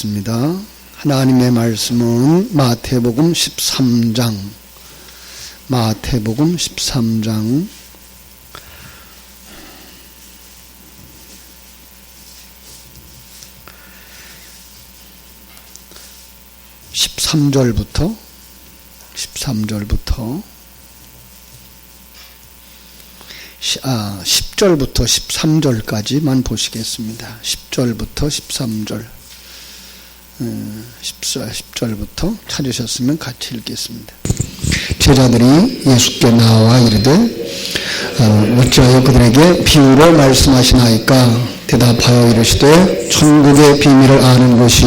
읽겠습니다. 하나님의 말씀은 마태복음 13장 13절부터 10절부터 13절까지만 보시겠습니다. 10절부터 13절 10절부터 찾으셨으면 같이 읽겠습니다. 제자들이 예수께 나와 이르되 어찌하여 그들에게 비유로 말씀하시나이까? 대답하여 이르시되 천국의 비밀을 아는 것이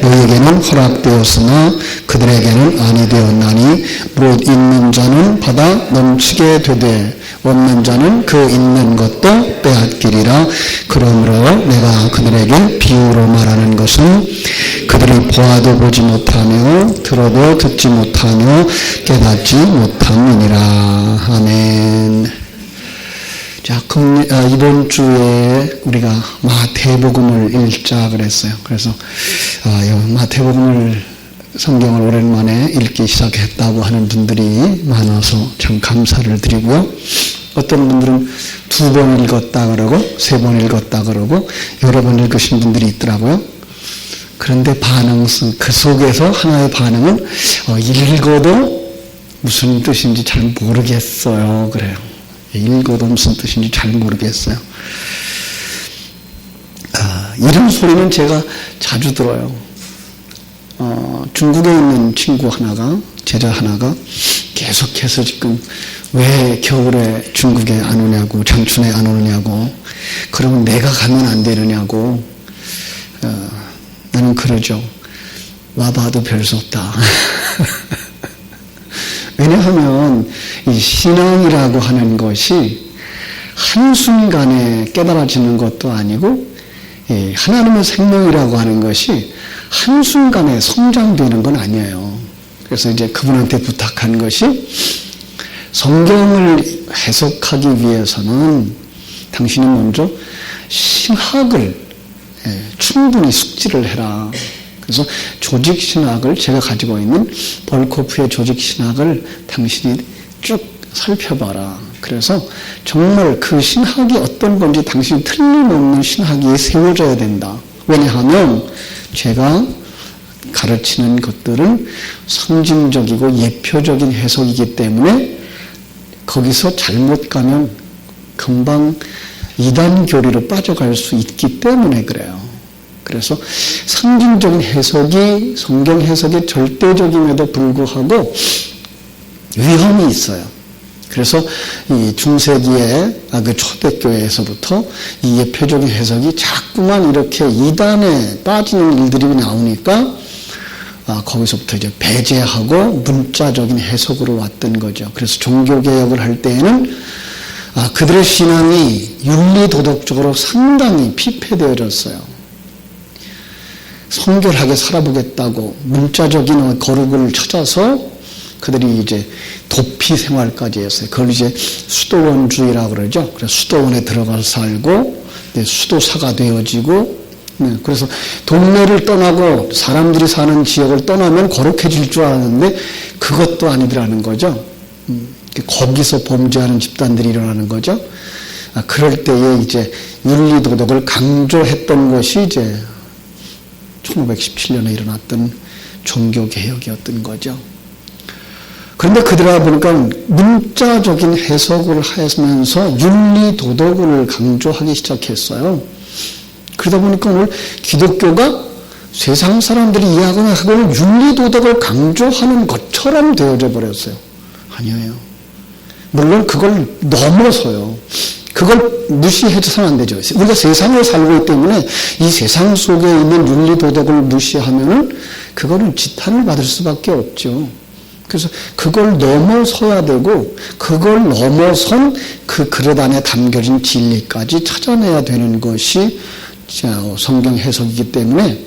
너에게는 허락되었으나 그들에게는 아니 되었나니 무릇 있는 자는 받아 넘치게 되되 없는 자는 그 있는 것도 빼앗기리라. 그러므로 내가 그들에게 비유로 말하는 것은 그들이 보아도 보지 못하며 들어도 듣지 못하며 깨닫지 못함이니라. 아멘. 자, 이번 주에 우리가 마태복음을 읽자 그랬어요. 그래서 마태복음을 성경을 오랜만에 읽기 시작했다고 하는 분들이 많아서 참 감사를 드리고요. 어떤 분들은 2번 읽었다 그러고 3번 읽었다 그러고 여러 번 읽으신 분들이 있더라고요. 그런데 그 속에서 하나의 반응은 읽어도 무슨 뜻인지 잘 모르겠어요. 그래요. 읽어도 무슨 뜻인지 잘 모르겠어요. 이런 소리는 제가 자주 들어요. 중국에 있는 친구 하나가, 제자 하나가 계속해서 지금 왜 겨울에 중국에 안 오냐고, 장춘에 안 오느냐고, 그러면 내가 가면 안 되느냐고, 나는 그러죠. 와봐도 별 수 없다. 왜냐하면 이 신앙이라고 하는 것이 한순간에 깨달아지는 것도 아니고 하나님의 생명이라고 하는 것이 한순간에 성장되는 건 아니에요. 그래서 이제 그분한테 부탁한 것이 성경을 해석하기 위해서는 당신이 먼저 신학을 충분히 숙지를 해라. 그래서 조직신학을 제가 가지고 있는 벌코프의 조직신학을 당신이 쭉 살펴봐라. 그래서 정말 그 신학이 어떤 건지 당신이 틀림없는 신학이 세워져야 된다. 왜냐하면 제가 가르치는 것들은 상징적이고 예표적인 해석이기 때문에 거기서 잘못 가면 금방 이단 교리로 빠져갈 수 있기 때문에 그래요. 그래서 상징적인 해석이 성경 해석의 절대적임에도 불구하고 위험이 있어요. 그래서 이 중세기의 그 초대교회에서부터 이 예표적인 해석이 자꾸만 이렇게 이단에 빠지는 일들이 나오니까 거기서부터 이제 배제하고 문자적인 해석으로 왔던 거죠. 그래서 종교개혁을 할 때에는 그들의 신앙이 윤리도덕적으로 상당히 피폐되어졌어요. 성결하게 살아보겠다고 문자적인 거룩을 찾아서 그들이 이제 도피 생활까지 했어요. 그걸 이제 수도원주의라고 그러죠. 그래서 수도원에 들어가서 살고 수도사가 되어지고 그래서 동네를 떠나고 사람들이 사는 지역을 떠나면 거룩해질 줄 알았는데 그것도 아니더라는 거죠. 거기서 범죄하는 집단들이 일어나는 거죠. 그럴 때에 이제 윤리도덕을 강조했던 것이 이제 1517년에 일어났던 종교개혁이었던 거죠. 그런데 그들아 보니까 문자적인 해석을 하면서 윤리도덕을 강조하기 시작했어요. 그러다 보니까 오늘 기독교가 세상 사람들이 이야기하고 윤리도덕을 강조하는 것처럼 되어져 버렸어요. 아니에요. 물론 그걸 넘어서요. 그걸 무시해서는 안 되죠. 우리가 세상을 살고 있기 때문에 이 세상 속에 있는 윤리도덕을 무시하면은 그거는 지탄을 받을 수밖에 없죠. 그래서 그걸 넘어서야 되고 그걸 넘어선 그 그릇 안에 담겨진 진리까지 찾아내야 되는 것이 성경 해석이기 때문에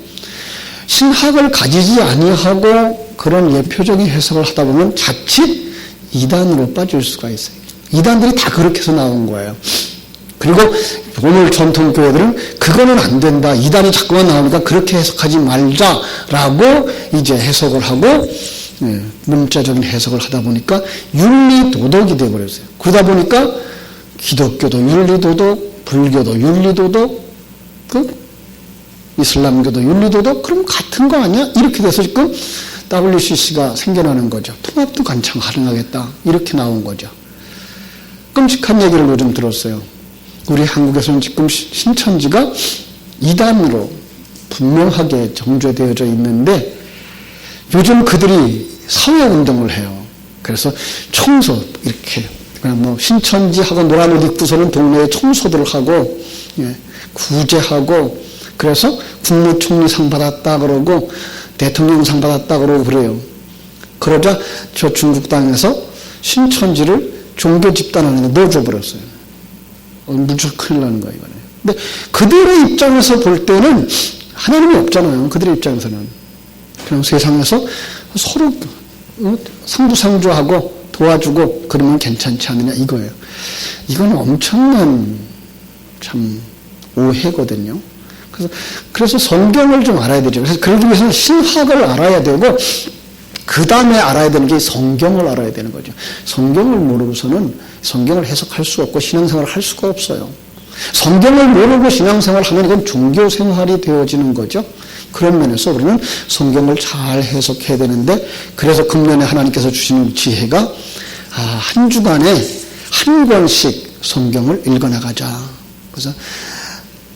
신학을 가지지 아니하고 그런 예표적인 해석을 하다 보면 자칫 이단으로 빠질 수가 있어요. 이단들이 다 그렇게 해서 나온 거예요. 그리고 오늘 전통교회들은 그거는 안 된다. 이단이 자꾸만 나오니까 그렇게 해석하지 말자라고 이제 해석을 하고 문자적인 해석을 하다 보니까 윤리도덕이 되어버렸어요. 그러다 보니까 기독교도 윤리도덕, 불교도 윤리도덕, 이슬람교도 윤리도덕, 그럼 같은 거 아니야? 이렇게 돼서 지금 WCC가 생겨나는 거죠. 통합도 간참 가능하겠다. 이렇게 나온 거죠. 끔찍한 얘기를 요즘 들었어요. 우리 한국에서는 지금 신천지가 이단으로 분명하게 정죄되어져 있는데 요즘 그들이 사회운동을 해요. 그래서 청소 이렇게 그냥 뭐 신천지하고 노란 옷 입고서는 동네에 청소들을 하고 구제하고 그래서 국무총리상 받았다 그러고 대통령상 받았다 그러고 그래요. 그러자 저 중국 땅에서 신천지를 종교 집단 안에 넣어줘버렸어요. 무척 큰일 나는 거예요, 이거는. 근데 그들의 입장에서 볼 때는 하나님이 없잖아요. 그들의 입장에서는. 그냥 세상에서 서로 상부상조하고 도와주고 그러면 괜찮지 않느냐 이거예요. 이건 엄청난 참 오해거든요. 그래서 성경을 좀 알아야 되죠. 그래서 그러기 위해서는 신학을 알아야 되고 그 다음에 알아야 되는 게 성경을 알아야 되는 거죠. 성경을 모르고서는 성경을 해석할 수 없고 신앙생활을 할 수가 없어요. 성경을 모르고 신앙생활을 하면 이건 종교생활이 되어지는 거죠. 그런 면에서 우리는 성경을 잘 해석해야 되는데 그래서 금년에 하나님께서 주시는 지혜가 한 주간에 한 권씩 성경을 읽어나가자. 그래서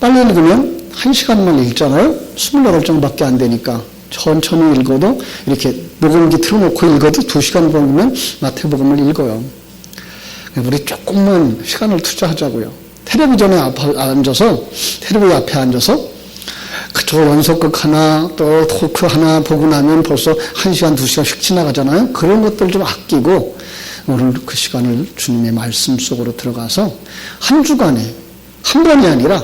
빨리 읽으면 1시간만 읽잖아요. 28장밖에 안 되니까 천천히 읽어도 이렇게 녹음기 틀어놓고 읽어도 2시간 보면 마태복음을 읽어요. 우리 조금만 시간을 투자하자고요. 텔레비전에 텔레비 앞에 앉아서 그저 원소극 하나 또 토크 하나 보고 나면 벌써 1시간 2시간 휙 지나가잖아요. 그런 것들 좀 아끼고 오늘 그 시간을 주님의 말씀 속으로 들어가서 한 주간에 한 번이 아니라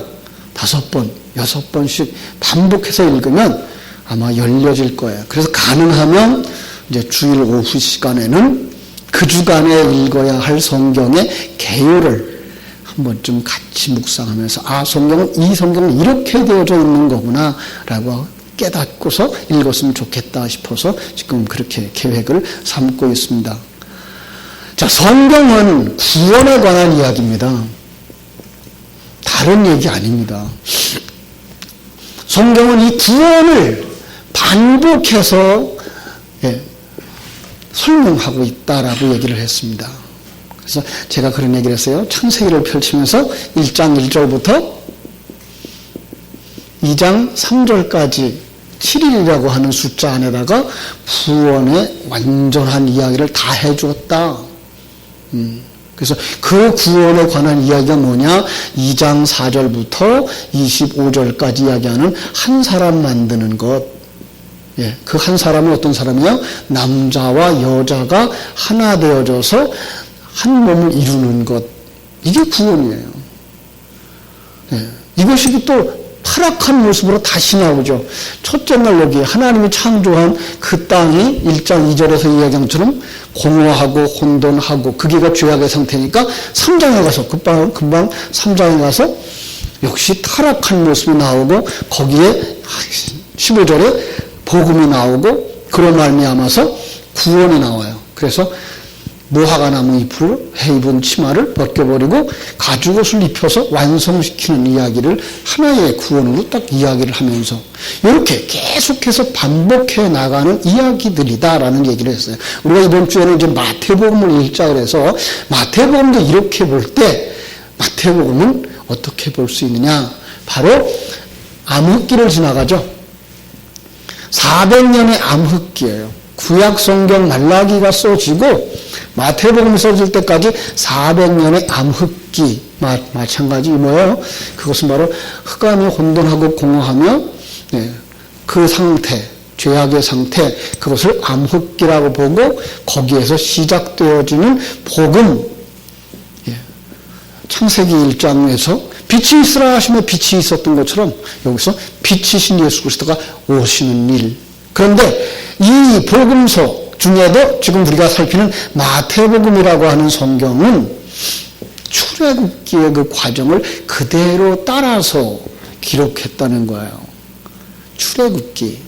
5번, 6번씩 반복해서 읽으면 아마 열려질 거예요. 그래서 가능하면 이제 주일 오후 시간에는 그 주간에 읽어야 할 성경의 개요를 한 번쯤 같이 묵상하면서 이 성경은 이렇게 되어져 있는 거구나 라고 깨닫고서 읽었으면 좋겠다 싶어서 지금 그렇게 계획을 삼고 있습니다. 자, 성경은 구원에 관한 이야기입니다. 다른 얘기 아닙니다. 성경은 이 구원을 반복해서 설명하고 있다라고 얘기를 했습니다. 그래서 제가 그런 얘기를 했어요. 창세기를 펼치면서 1장 1절부터 2장 3절까지 7일이라고 하는 숫자 안에다가 구원의 완전한 이야기를 다 해주었다. 그래서 그 구원에 관한 이야기가 뭐냐? 2장 4절부터 25절까지 이야기하는 한 사람 만드는 것. 그 한 사람은 어떤 사람이요? 남자와 여자가 하나 되어져서 한 몸을 이루는 것. 이게 구원이에요. 이것이 또 타락한 모습으로 다시 나오죠. 첫째 날 여기 하나님이 창조한 그 땅이 1장 2절에서 이야기한 것처럼 공허하고 혼돈하고 그게가 죄악의 상태니까 3장에 가서 금방 3장에 가서 역시 타락한 모습이 나오고 거기에 15절에 복음이 나오고 그런 말미암아서 구원이 나와요. 그래서 무화과 나무 잎을 해 입은 치마를 벗겨버리고 가죽옷을 입혀서 완성시키는 이야기를 하나의 구원으로 딱 이야기를 하면서 이렇게 계속해서 반복해 나가는 이야기들이다라는 얘기를 했어요. 우리가 이번 주에는 이제 마태복음을 읽자 그래서 마태복음도 이렇게 볼 때 마태복음은 어떻게 볼 수 있느냐? 바로 암흑기를 지나가죠. 400년의 암흑기예요. 구약 성경 말라기가 써지고 마태복음이 써질 때까지 400년의 암흑기 마찬가지 뭐예요? 그것은 바로 흑암이 혼돈하고 공허하며 그 상태, 죄악의 상태, 그것을 암흑기라고 보고 거기에서 시작되어지는 복음. 창세기 1장에서 빛이 있으라 하시며 빛이 있었던 것처럼 여기서 빛이신 예수 그리스도가 오시는 일. 그런데 이 복음서 중에도 지금 우리가 살피는 마태복음이라고 하는 성경은 출애굽기의 그 과정을 그대로 따라서 기록했다는 거예요. 출애굽기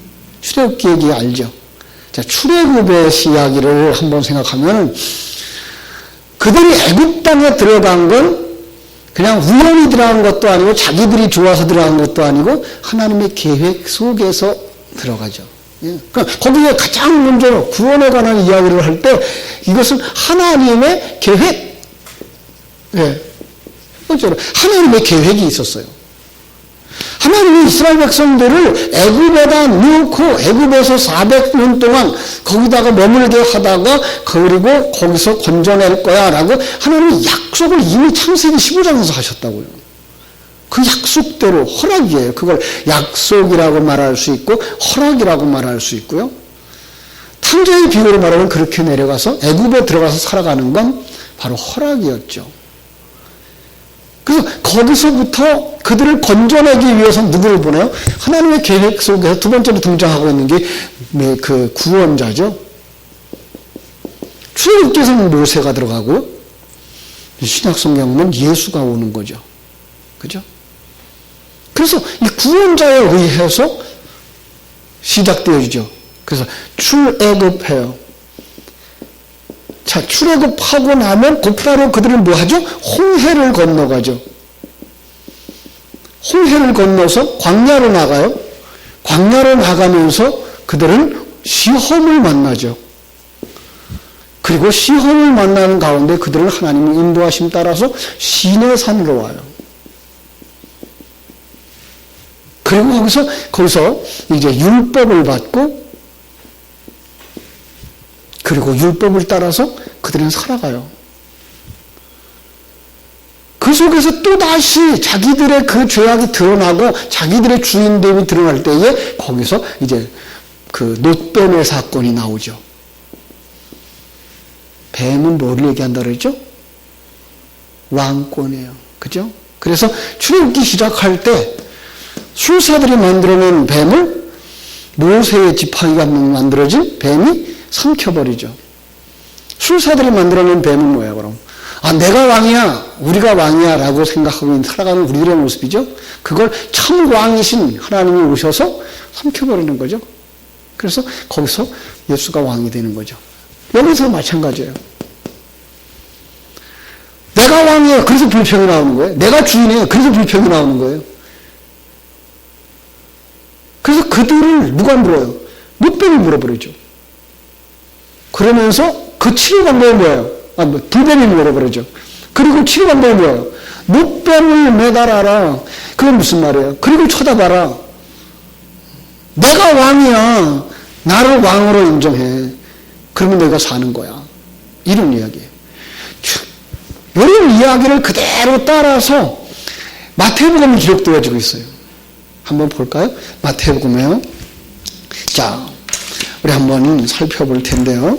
얘기 알죠? 자, 출애굽의 이야기를 한번 생각하면 그들이 애굽 땅에 들어간 건 그냥 우연히 들어간 것도 아니고 자기들이 좋아서 들어간 것도 아니고 하나님의 계획 속에서 들어가죠. 예. 그러니까 거기에 가장 먼저 구원에 관한 이야기를 할 때 이것은 하나님의 계획, 예. 하나님의 계획이 있었어요. 하나님이 이스라엘 백성들을 애굽에다 넣고 애굽에서 400년 동안 거기다가 머물게 하다가 그리고 거기서 건져낼 거야 라고 하나님이 약속을 이미 창세기 15장에서 하셨다고요. 그 약속대로 허락이에요. 그걸 약속이라고 말할 수 있고 허락이라고 말할 수 있고요. 탕자의 비유로 말하면 그렇게 내려가서 애굽에 들어가서 살아가는 건 바로 허락이었죠. 그래서 거기서부터 그들을 건져내기 위해서 누구를 보내요? 하나님의 계획 속에서 두 번째로 등장하고 있는 게 그 구원자죠. 출애굽기에서는 모세가 들어가고 신약 성경은 예수가 오는 거죠. 그죠? 그래서 이 구원자에 의해서 시작되어지죠. 그래서 출애굽해요. 자, 출애굽하고 나면 곧바로 그들은 뭐 하죠? 홍해를 건너가죠. 홍해를 건너서 광야로 나가요. 광야로 나가면서 그들은 시험을 만나죠. 그리고 시험을 만나는 가운데 그들은 하나님의 인도하심 따라서 시내산으로 와요. 그리고 거기서 이제 율법을 받고 그리고 율법을 따라서 그들은 살아가요. 그 속에서 또다시 자기들의 그 죄악이 드러나고 자기들의 주인됨이 드러날 때에 거기서 이제 그 놋뱀의 사건이 나오죠. 뱀은 뭐를 얘기한다 그랬죠? 왕권이에요. 그죠? 그래서 출애굽기 시작할 때 술사들이 만들어낸 뱀을 모세의 지팡이가 만들어진 뱀이 삼켜버리죠. 술사들이 만들어낸 뱀은 뭐야 그럼? 아, 내가 왕이야, 우리가 왕이야 라고 생각하고 살아가는 우리들의 모습이죠. 그걸 참 왕이신 하나님이 오셔서 삼켜버리는 거죠. 그래서 거기서 예수가 왕이 되는 거죠. 여기서 마찬가지예요. 내가 왕이에요. 그래서 불평이 나오는 거예요. 내가 주인이에요. 그래서 불평이 나오는 거예요. 그래서 그들을 누가 물어요? 놋뱀이 물어버리죠. 그러면서 그 치료 방법이 뭐예요? 불뱀이 물어버리죠. 그리고 치료 방법이 뭐예요? 놋뱀을 매달아라. 그건 무슨 말이에요? 그리고 쳐다봐라. 내가 왕이야. 나를 왕으로 인정해. 그러면 내가 사는 거야. 이런 이야기예요. 이런 이야기를 그대로 따라서 마태복음이 기록되어지고 있어요. 한번 볼까요? 마태복음에요. 자, 우리 한번 살펴볼 텐데요.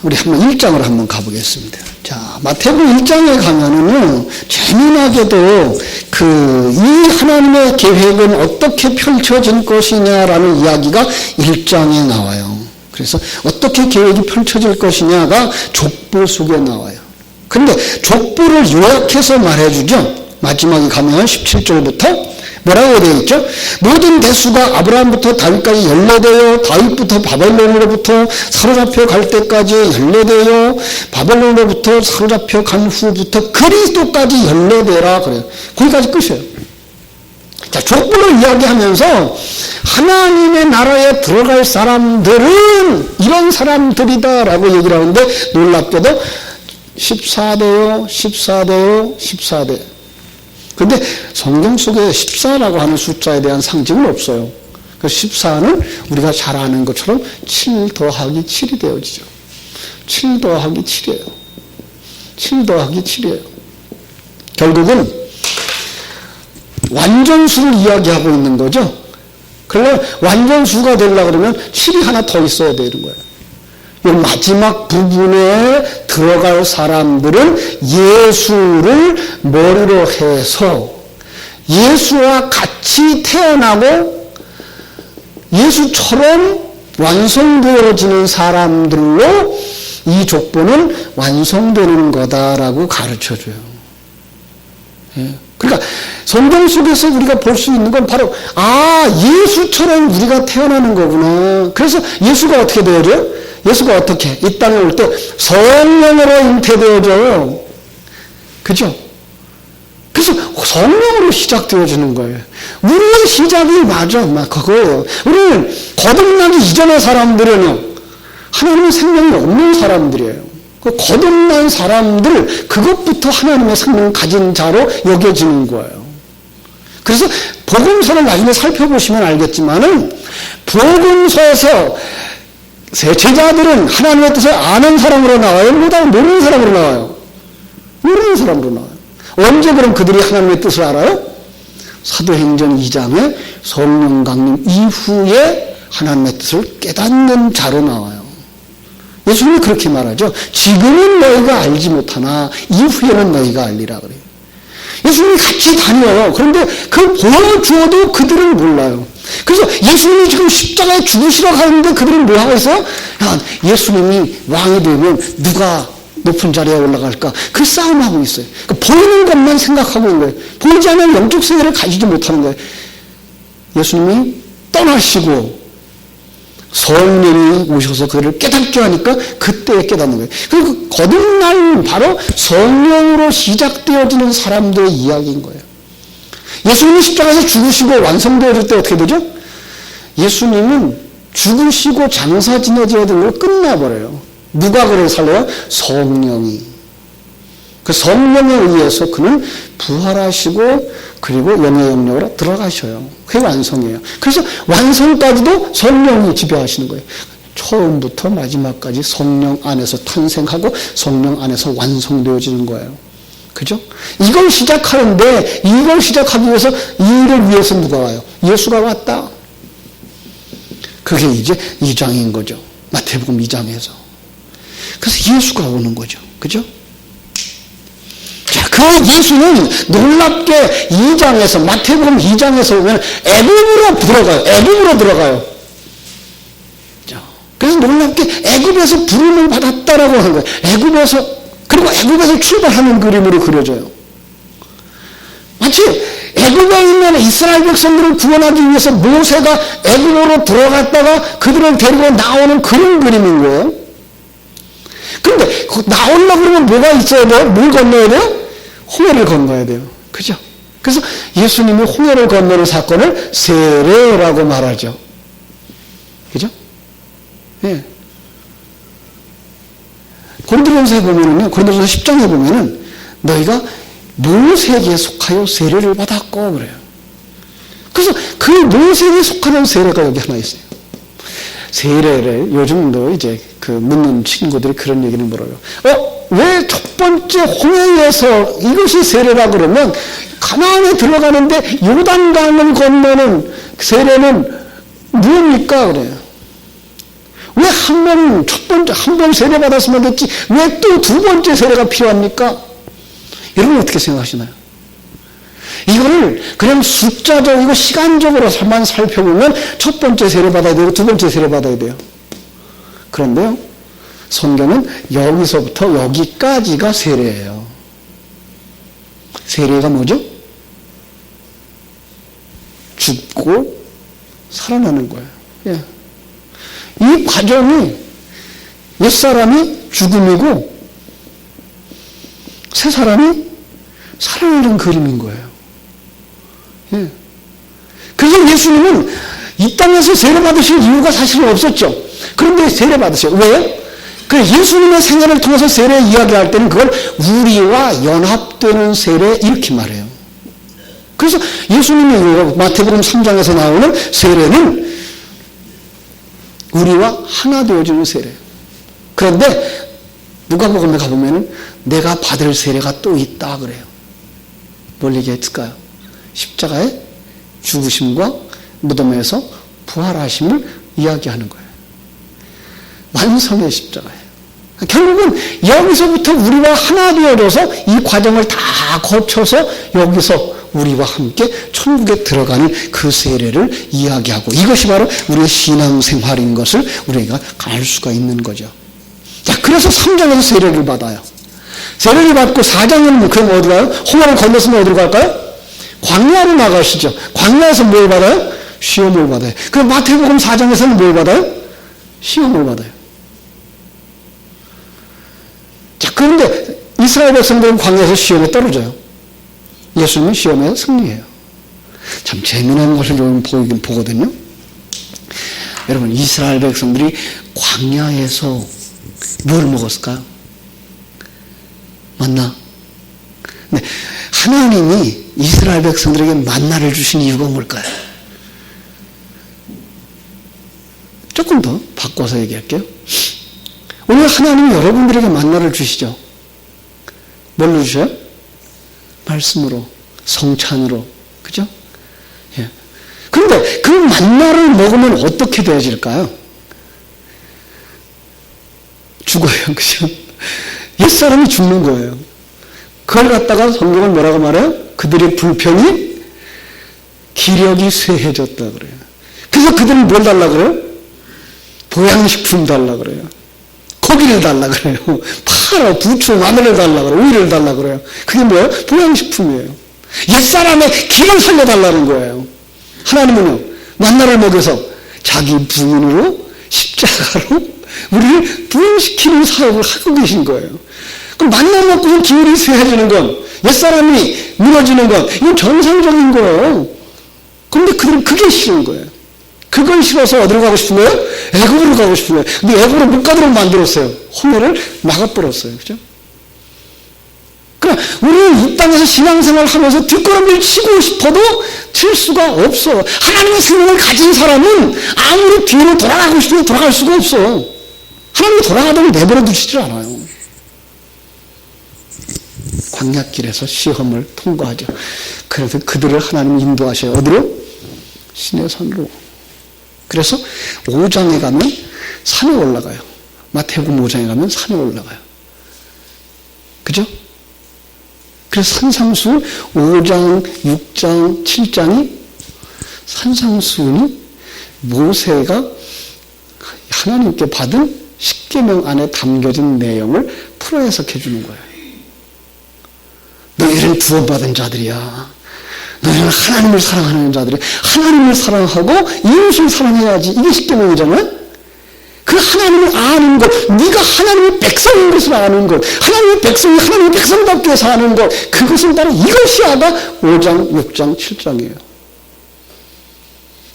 우리 한번 1장으로 한번 가보겠습니다. 자, 마태복음 1장에 가면은요, 재미나게도 이 하나님의 계획은 어떻게 펼쳐진 것이냐라는 이야기가 1장에 나와요. 그래서 어떻게 계획이 펼쳐질 것이냐가 족보 속에 나와요. 근데 족보를 요약해서 말해주죠. 마지막에 가면 17절부터 뭐라고 되어 있죠? 모든 대수가 아브라함부터 다윗까지 연례되어 다윗부터 바벨론으로부터 사로잡혀 갈 때까지 연례되어 바벨론으로부터 사로잡혀 간 후부터 그리스도까지 연례되라 그래요. 거기까지 끝이에요. 자, 족보를 이야기하면서 하나님의 나라에 들어갈 사람들은 이런 사람들이다라고 얘기를 하는데 놀랍게도 14대요, 14대요, 14대. 근데 성경 속에 14라고 하는 숫자에 대한 상징은 없어요. 그 14는 우리가 잘 아는 것처럼 7 더하기 7이 되어지죠. 7 더하기 7이에요. 7 더하기 7이에요. 결국은 완전수를 이야기하고 있는 거죠. 그러면 완전수가 되려고 그러면 7이 하나 더 있어야 되는 거예요. 이 마지막 부분에 들어갈 사람들은 예수를 머리로 해서 예수와 같이 태어나고 예수처럼 완성되어지는 사람들로 이 족보는 완성되는 거다라고 가르쳐줘요. 예. 그러니까 성경 속에서 우리가 볼 수 있는 건 바로 예수처럼 우리가 태어나는 거구나. 그래서 예수가 어떻게 되어져요? 예수가 어떻게 이 땅에 올 때 성령으로 잉태되어져요. 그죠? 그래서 성령으로 시작되어지는 거예요. 우리의 시작이 맞아. 그거예요. 우리는 거듭나기 이전의 사람들은요, 하나님의 생명이 없는 사람들이에요. 그 거듭난 사람들, 그것부터 하나님의 생명을 가진 자로 여겨지는 거예요. 그래서 복음서를 나중에 살펴보시면 알겠지만은, 복음서에서 제자들은 하나님의 뜻을 아는 사람으로 나와요? 모르는 사람으로 나와요? 모르는 사람으로 나와요. 언제 그럼 그들이 하나님의 뜻을 알아요? 사도행전 2장에 성령 강림 이후에 하나님의 뜻을 깨닫는 자로 나와요. 예수님이 그렇게 말하죠. 지금은 너희가 알지 못하나 이후에는 너희가 알리라 그래요. 예수님이 같이 다녀요. 그런데 그 보여주어도 그들은 몰라요. 그래서 예수님이 지금 십자가에 죽으시러 가는데 그들은 뭐 하고 있어요? 예수님이 왕이 되면 누가 높은 자리에 올라갈까? 그 싸움하고 있어요. 그러니까 보이는 것만 생각하고 있는 거예요. 보이지 않는 영적 세계를 가지지 못하는 거예요. 예수님이 떠나시고 성령이 오셔서 그를 깨닫게 하니까 그때 깨닫는 거예요. 그리고 거듭난 바로 성령으로 시작되어지는 사람들의 이야기인 거예요. 예수님이 십자가에서 죽으시고 완성되어질 때 어떻게 되죠? 예수님은 죽으시고 장사 지내져야 되는 걸 끝나버려요. 누가 그를 살려요? 성령이. 그 성령에 의해서 그는 부활하시고 그리고 영의 영역으로 들어가셔요. 그게 완성이에요. 그래서 완성까지도 성령이 지배하시는 거예요. 처음부터 마지막까지 성령 안에서 탄생하고 성령 안에서 완성되어지는 거예요. 그죠? 이걸 시작하는데 이걸 시작하기 위해서 이 일을 위해서 누가 와요? 예수가 왔다. 그게 이제 2장인 거죠. 마태복음 2장에서. 그래서 예수가 오는 거죠. 그죠? 자, 그 예수는 놀랍게 2장에서, 마태복음 2장에서 오면 애굽으로 들어가요. 애굽으로 들어가요. 자, 그래서 놀랍게 애굽에서 부름을 받았다라고 하는 거예요. 애굽에서, 그리고 애굽에서 출발하는 그림으로 그려져요. 마치 애굽에 있는 이스라엘 백성들을 구원하기 위해서 모세가 애굽으로 들어갔다가 그들을 데리고 나오는 그런 그림인 거예요. 그런데 나오려고 그러면 뭐가 있어야 돼요? 뭘 건너야 돼요? 홍해를 건너야 돼요. 그죠? 그래서 예수님이 홍해를 건너는 사건을 세례라고 말하죠. 그죠? 예. 고린도전서에 보면은요, 고린도전서 10장에 보면은 너희가 모세에게 속하여 세례를 받았고 그래요. 그래서 그 모세에게 속하는 세례가 여기 하나 있어요. 세례를 요즘도 이제 그 묻는 친구들이 그런 얘기를 물어요. 왜 첫 번째 홍해에서 이것이 세례라 그러면 가나안에 들어가는데 요단강을 건너는 세례는 뭡니까 그래요. 왜 한 번 세례 받았으면 됐지 왜 또 두 번째 세례가 필요합니까? 여러분 어떻게 생각하시나요? 이거를 그냥 숫자적이고 시간적으로만 살펴보면 첫 번째 세례 받아야 되고 두 번째 세례 받아야 돼요. 그런데요, 성경은 여기서부터 여기까지가 세례예요. 세례가 뭐죠? 죽고 살아나는 거예요. 예. 이 과정이 옛사람이 죽음이고 새 사람이 살아나는 그림인 거예요. 예. 그래서 예수님은 이 땅에서 세례받으실 이유가 사실은 없었죠. 그런데 세례받으세요. 왜요? 그 예수님의 생애를 통해서 세례 이야기할 때는 그걸 우리와 연합되는 세례 이렇게 말해요. 그래서 예수님이 마태복음 3장에서 나오는 세례는 우리와 하나 되어지는 세례. 그런데 누가복음에 가보면은 내가 받을 세례가 또 있다 그래요. 뭘 얘기했을까요? 십자가의 죽으심과 무덤에서 부활하심을 이야기하는 거예요. 완성의 십자가예요. 결국은 여기서부터 우리와 하나 되어져서 이 과정을 다 거쳐서 여기서 우리와 함께 천국에 들어가는 그 세례를 이야기하고 이것이 바로 우리의 신앙생활인 것을 우리가 알 수가 있는 거죠. 자, 그래서 3장에서 세례를 받아요. 세례를 받고 4장은 그럼 어디 가요? 홍해를 건넜으면 어디로 갈까요? 광야로 나가시죠. 광야에서 뭘 받아요? 시험을 받아요. 그럼 마태복음 4장에서는 뭘 받아요? 시험을 받아요. 자, 그런데 이스라엘 백성들은 광야에서 시험에 떨어져요. 예수님은 시험에 승리해요. 참 재미난 것을 좀 보거든요. 여러분, 이스라엘 백성들이 광야에서 뭘 먹었을까요? 만나. 네, 하나님이 이스라엘 백성들에게 만나를 주신 이유가 뭘까요? 조금 더 바꿔서 얘기할게요. 오늘 하나님이 여러분들에게 만나를 주시죠. 뭘로 주셔요? 말씀으로, 성찬으로. 그죠? 예. 그런데 그 만나를 먹으면 어떻게 되어질까요? 죽어요. 그죠? 옛사람이 죽는 거예요. 그걸 갖다가 성경은 뭐라고 말해요? 그들의 불평이 기력이 쇠해졌다 그래요. 그래서 그들은 뭘 달라 그래요? 보양식품 달라 그래요. 고기를 달라 그래요. 파라, 부추, 마늘을 달라 그래요. 오이를 달라 그래요. 그게 뭐예요? 보양식품이에요. 옛사람의 기를 살려달라는 거예요. 하나님은요, 만나를 먹여서 자기 부인으로 십자가로 우리를 부인시키는 사역을 하고 계신 거예요. 그럼 만나 먹고서 기울이 쇠해지는 건, 옛사람이 무너지는 건, 이건 정상적인 거예요. 그런데 그들은 그게 싫은 거예요. 그걸 싫어서 어디로 가고 싶은 거예요? 애굽으로 가고 싶은 거예요. 근데 애굽으로 못 가도록 만들었어요. 홍해를 막아버렸어요. 그죠? 그러니까 우리는 이 땅에서 신앙생활을 하면서 뒷걸음질 치고 싶어도 칠 수가 없어. 하나님의 생명을 가진 사람은 아무리 뒤로 돌아가고 싶어도 돌아갈 수가 없어. 하나님이 돌아가도록 내버려 두시질 않아요. 광야길에서 시험을 통과하죠. 그래서 그들을 하나님이 인도하셔요. 어디로? 신의 산으로. 그래서 5장에 가면 산에 올라가요. 마태복음 5장에 가면 산에 올라가요. 그죠? 그래서 산상수훈 5장, 6장, 7장이 산상수훈이 모세가 하나님께 받은 십계명 안에 담겨진 내용을 풀어 해석해 주는 거예요. 너희는 구원받은 자들이야. 너희는 하나님을 사랑하는 자들이 하나님을 사랑하고 이웃을 사랑해야지. 이게 십계명이잖아요. 그 하나님을 아는 것, 네가 하나님의 백성인 것을 아는 것, 하나님의 백성이 하나님의 백성답게 사는 것, 그것은 바로 이것이 아가 5장, 6장, 7장이에요.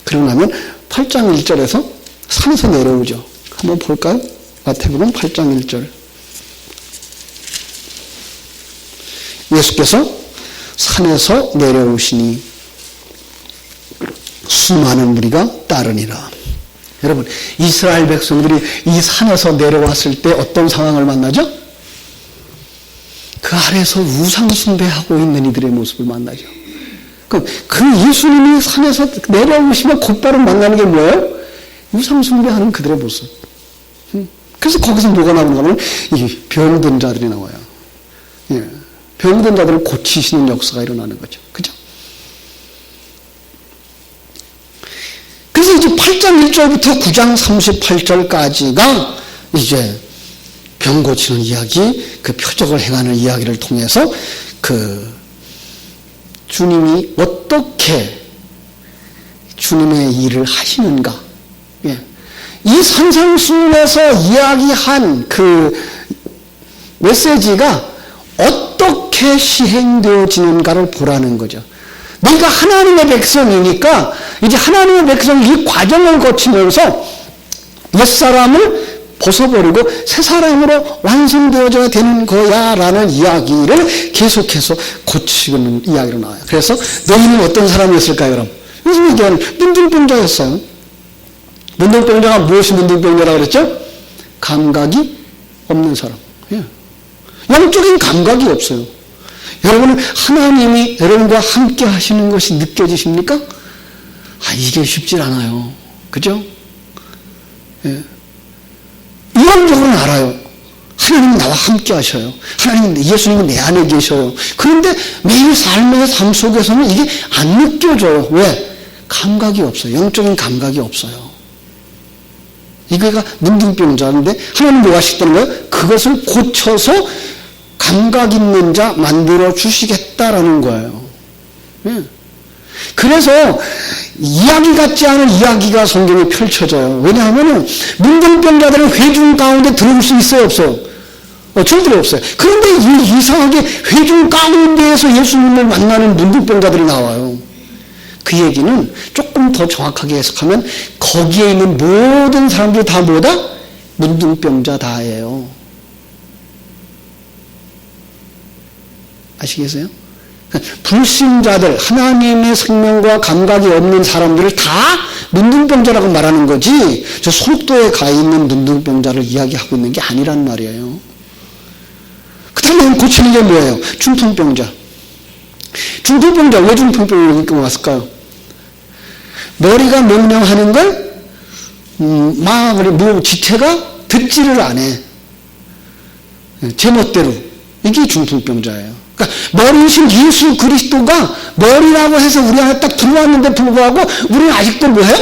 그러고 나면 8장 1절에서 산에서 내려오죠. 한번 볼까요? 마태복음 8장 1절. 예수께서 산에서 내려오시니 수많은 무리가 따르니라. 여러분, 이스라엘 백성들이 이 산에서 내려왔을 때 어떤 상황을 만나죠? 그 아래에서 우상 숭배하고 있는 이들의 모습을 만나죠. 그 예수님이 산에서 내려오시면 곧바로 만나는 게 뭐예요? 우상 숭배하는 그들의 모습. 그래서 거기서 뭐가 나오는가 하면 이 병든 자들이 나와요. 예. 병든 자들을 고치시는 역사가 일어나는 거죠. 그죠? 그래서 이제 8장 1절부터 9장 38절까지가 이제 병 고치는 이야기, 그 표적을 행하는 이야기를 통해서 그 주님이 어떻게 주님의 일을 하시는가. 예. 이 산상수훈에서 이야기한 그 메시지가 어떻게 시행되어지는가를 보라는 거죠. 네가 하나님의 백성이니까 이제 하나님의 백성 이 과정을 거치면서 옛사람을 벗어버리고 새 사람으로 완성되어져야 되는 거야 라는 이야기를 계속해서 고치는 이야기로 나와요. 그래서 너희는 어떤 사람이었을까요? 그럼 요즘 얘기하는 문둥병자였어요. 문둥병자가 무엇이 문둥병자라고 그랬죠? 감각이 없는 사람. 예. 영적인 감각이 없어요. 여러분은 하나님이 여러분과 함께 하시는 것이 느껴지십니까? 이게 쉽지 않아요. 그죠? 예. 이론적으로는 알아요. 하나님은 나와 함께 하셔요. 하나님, 예수님은 내 안에 계셔요. 그런데 매일 삶의 삶 속에서는 이게 안 느껴져요. 왜? 감각이 없어요. 영적인 감각이 없어요. 이거가 문둥병자인데 하나님 뭐 하시다는 거예요? 그것을 고쳐서 감각 있는 자 만들어 주시겠다라는 거예요. 예. 그래서 이야기 같지 않은 이야기가 성경에 펼쳐져요. 왜냐하면 문둥병자들은 회중 가운데 들어올 수 있어요, 없어요? 절대로 없어요. 그런데 이상하게 회중 가운데에서 예수님을 만나는 문둥병자들이 나와요. 그 얘기는 조금 더 정확하게 해석하면 거기에 있는 모든 사람들이 다 뭐다? 문둥병자다예요. 아시겠어요? 불신자들, 하나님의 생명과 감각이 없는 사람들을 다 문둥병자라고 말하는 거지, 저 속도에 가 있는 문둥병자를 이야기하고 있는 게 아니란 말이에요. 그 다음에 고치는 게 뭐예요? 중풍병자. 중풍병자, 왜 중풍병자가 왔을까요? 머리가 명령하는 걸, 지체가 듣지를 안 해. 제멋대로. 이게 중풍병자예요. 그러니까 머리이신 예수 그리스도가 머리라고 해서 우리 안에 딱 들어왔는데 불구하고 우리는 아직도 뭐예요?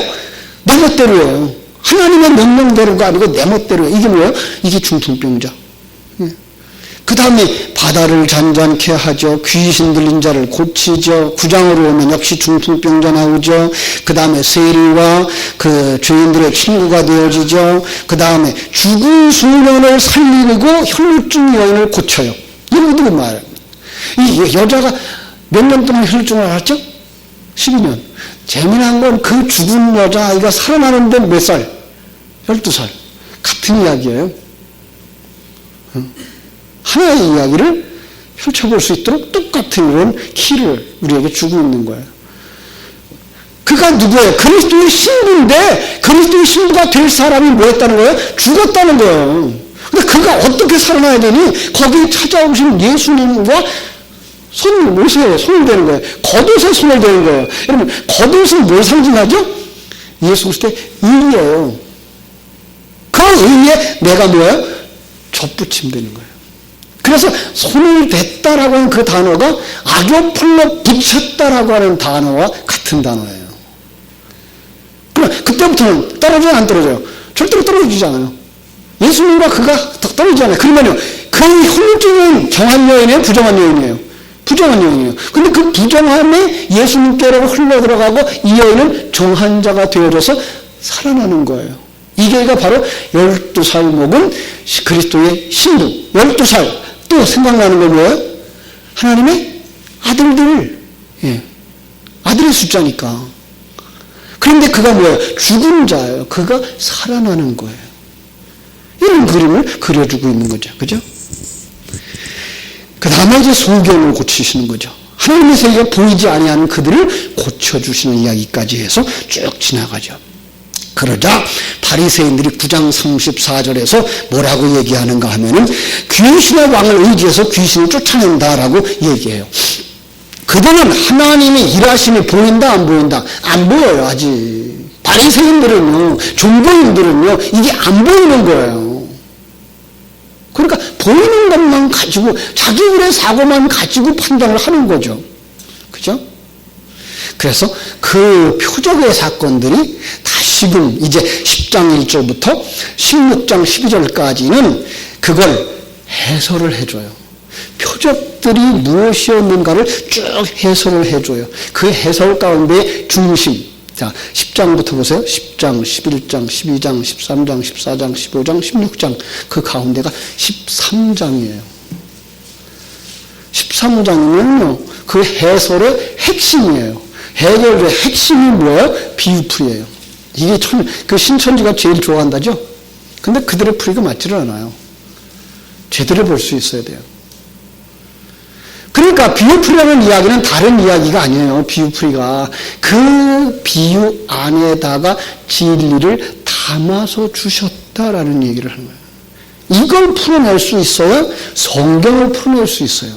내 멋대로예요. 하나님의 명령대로가 아니고 내 멋대로예요. 이게 뭐예요? 이게 중풍병자. 그 다음에 바다를 잔잔케 하죠. 귀신 들린 자를 고치죠. 9장으로 오면 역시 중풍병자 나오죠. 그 다음에 세리와 그 죄인들의 친구가 되어지죠. 그 다음에 죽은 소년을 살리고 혈루증 여인을 고쳐요. 이거 누구 말이에요? 이 여자가 몇 년 동안 혈루증을 앓았죠? 12년. 재미난 건 그 죽은 여자아이가 살아나는데 몇 살? 12살. 같은 이야기예요. 하나의 이야기를 펼쳐볼 수 있도록 똑같은 이런 키를 우리에게 주고 있는 거예요. 그가 누구예요? 그리스도의 신부인데 그리스도의 신부가 될 사람이 뭐였다는 거예요? 죽었다는 거예요. 근데 그가 어떻게 살아나야 되니? 거기에 찾아오신 예수님과 손을 대는 거예요. 겉옷에 손을 대는 거예요. 여러분, 겉옷은 뭘 상징하죠? 예수 그리스도의 의예요. 그 의에 내가 뭐예요? 접붙임 되는 거예요. 그래서 손을 댔다라고 하는 그 단어가 아교폴로 붙였다라고 하는 단어와 같은 단어예요. 그럼 그때부터는 떨어져요, 안 떨어져요? 절대로 떨어지지 않아요. 예수님과 그가 떨어지지 않아요. 그러면요, 그 혈루증은 정한 여인이에요, 부정한 여인이에요? 부정한 여인이에요. 근데 그 부정함에 예수님께로 흘러 들어가고 이 여인은 정한 자가 되어져서 살아나는 거예요. 이게가 바로 12살 먹은 그리스도의 신부. 12살. 또 생각나는 건 뭐예요? 하나님의 아들들. 예. 아들의 숫자니까. 그런데 그가 뭐예요? 죽은 자예요. 그가 살아나는 거예요. 이런 그림을 그려주고 있는 거죠. 그죠? 그 다음에 이제 소경을 고치시는 거죠. 하나님의 세계가 보이지 아니하는 그들을 고쳐주시는 이야기까지 해서 쭉 지나가죠. 그러자 바리새인들이 9장 34절에서 뭐라고 얘기하는가 하면은 귀신의 왕을 의지해서 귀신을 쫓아낸다라고 얘기해요. 그들은 하나님의 일하심이 보인다 안 보인다? 안 보여요 아직. 바리새인들은요, 종교인들은요, 이게 안 보이는 거예요. 그러니까 보이는 것만 가지고 자기들의 사고만 가지고 판단을 하는 거죠. 그죠? 그래서 그 표적의 사건들이 다시금 이제 10장 1절부터 16장 12절까지는 그걸 해설을 해줘요. 표적들이 무엇이었는가를 쭉 해설을 해줘요. 그 해설 가운데 중심. 자, 10장부터 보세요. 10장, 11장, 12장, 13장, 14장, 15장, 16장. 그 가운데가 13장이에요. 13장이면요, 그 해설의 핵심이에요. 해결의 핵심이 뭐예요? 비유풀이에요. 이게 그 신천지가 제일 좋아한다죠? 근데 그들의 풀이가 맞지를 않아요. 제대로 볼 수 있어야 돼요. 그러니까 비유풀이라는 이야기는 다른 이야기가 아니에요. 비유풀이가 그 비유 안에다가 진리를 담아서 주셨다라는 얘기를 하는 거예요. 이걸 풀어낼 수 있어야 성경을 풀어낼 수 있어요.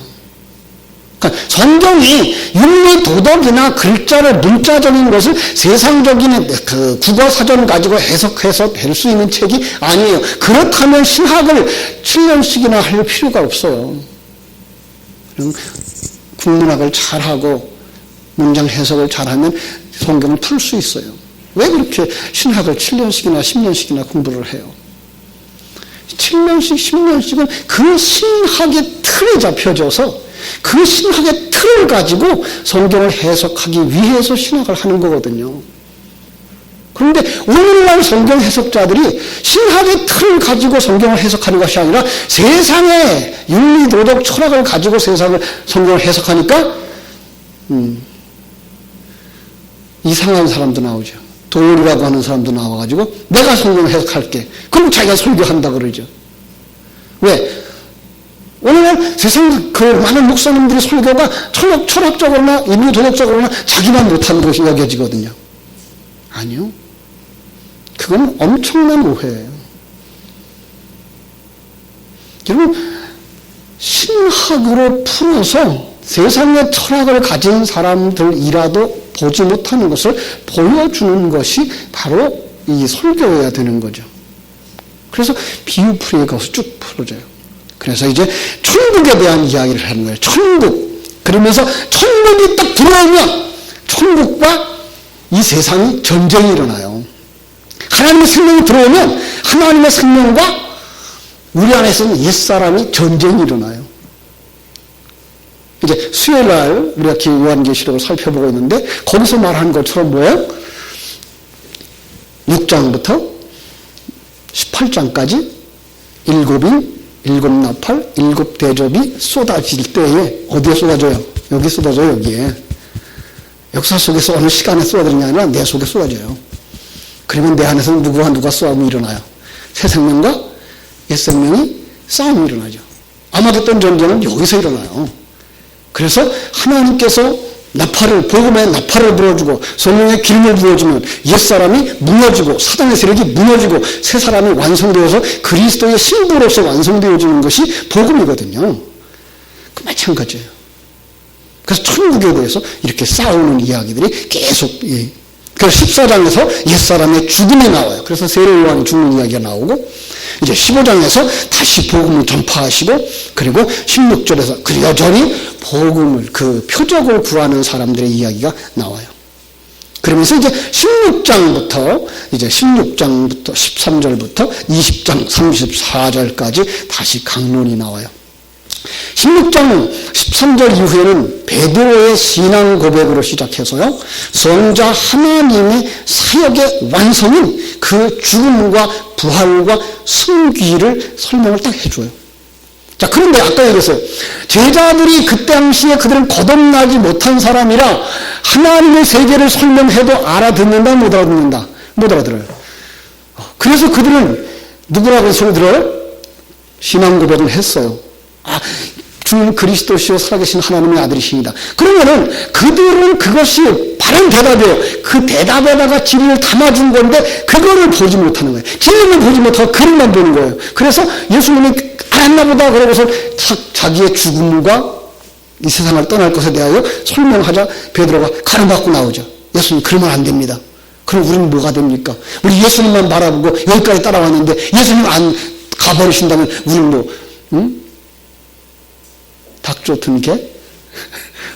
그러니까 성경이 윤리 도덕이나 글자를 문자적인 것을 세상적인 그 국어 사전을 가지고 해석해서 될 수 있는 책이 아니에요. 그렇다면 신학을 7년씩이나 할 필요가 없어요. 그럼 국문학을 잘하고 문장 해석을 잘하면 성경을 풀 수 있어요. 왜 그렇게 신학을 7년씩이나 10년씩이나 공부를 해요? 7년씩 10년씩은 그 신학의 틀에 잡혀져서 그 신학의 틀을 가지고 성경을 해석하기 위해서 신학을 하는 거거든요. 그런데 오늘날 성경 해석자들이 신학의 틀을 가지고 성경을 해석하는 것이 아니라 세상의 윤리, 도덕, 철학을 가지고 성경을 해석하니까 이상한 사람도 나오죠. 도울이라고 하는 사람도 나와가지고 내가 성경을 해석할게. 그럼 자기가 설교한다 그러죠. 왜? 오늘날 세상 그 많은 목사님들의 설교가 철학적으로나 윤리 도덕적으로나 자기만 못하는 것이 여겨지거든요. 아니요. 그건 엄청난 오해예요. 여러분, 신학으로 풀어서 세상의 철학을 가진 사람들이라도 보지 못하는 것을 보여주는 것이 바로 이 설교여야 되는 거죠. 그래서 비유풀이에 거기서 쭉 풀어져요. 그래서 이제 천국에 대한 이야기를 하는 거예요. 천국. 그러면서 천국이 딱 들어오면 천국과 이 세상이 전쟁이 일어나요. 하나님의 생명이 들어오면 하나님의 생명과 우리 안에서는 옛사람이 전쟁이 일어나요. 이제 수요일날 우리가 요한계시록을 살펴보고 있는데 거기서 말하는 것처럼 뭐예요? 6장부터 18장까지 7인, 7나팔, 7대접이 쏟아질 때에 어디에 쏟아져요? 여기 쏟아져요. 여기에. 역사 속에서 어느 시간에 쏟아지는 게 아니라 내 속에 쏟아져요. 그러면 내 안에서는 누구와 누가 싸움이 일어나요. 새 생명과 옛 생명이 싸움이 일어나죠. 아마도 어떤 전쟁은 여기서 일어나요. 그래서 하나님께서 나팔을, 복음의 나팔을 불어주고 성령의 기름을 부어주면 옛사람이 무너지고 사단의 세력이 무너지고 새 사람이 완성되어서 그리스도의 신부로서 완성되어지는 것이 복음이거든요. 그 마찬가지예요. 그래서 천국에 대해서 이렇게 싸우는 이야기들이 계속, 그래서 14장에서 옛사람의 죽음이 나와요. 그래서 세례 요한이 죽는 이야기가 나오고, 이제 15장에서 다시 복음을 전파하시고, 그리고 16절에서 그 여전히 복음을, 그 표적을 구하는 사람들의 이야기가 나와요. 그러면서 이제 16장부터 13절부터 20장 34절까지 다시 강론이 나와요. 16장 13절 이후에는 베드로의 신앙 고백으로 시작해서요, 성자 하나님의 사역의 완성인 그 죽음과 부활과 승귀를 설명을 딱 해줘요. 자, 그런데 아까 얘기했어요. 제자들이 그 당시에 그들은 거듭나지 못한 사람이라 하나님의 세계를 설명해도 알아듣는다, 못 알아듣는다? 못 알아들어요. 그래서 그들은 누구라고 소리 들어요? 신앙 고백을 했어요. 주는 그리스도시요 살아계신 하나님의 아들이십니다. 그러면은 그들은 그것이 바른 대답이에요. 그 대답에다가 진리를 담아준 건데 그거를 보지 못하는 거예요. 진리를 보지 못하고 그림만 보는 거예요. 그래서 예수님이 알았나 보다 그러고서 자기의 죽음과 이 세상을 떠날 것에 대하여 설명하자 베드로가 가로막고 나오죠. 예수님 그러면 안 됩니다. 그럼 우리는 뭐가 됩니까? 우리 예수님만 바라보고 여기까지 따라왔는데 예수님 안 가버리신다면 우리는 뭐 닭 쫓은 개?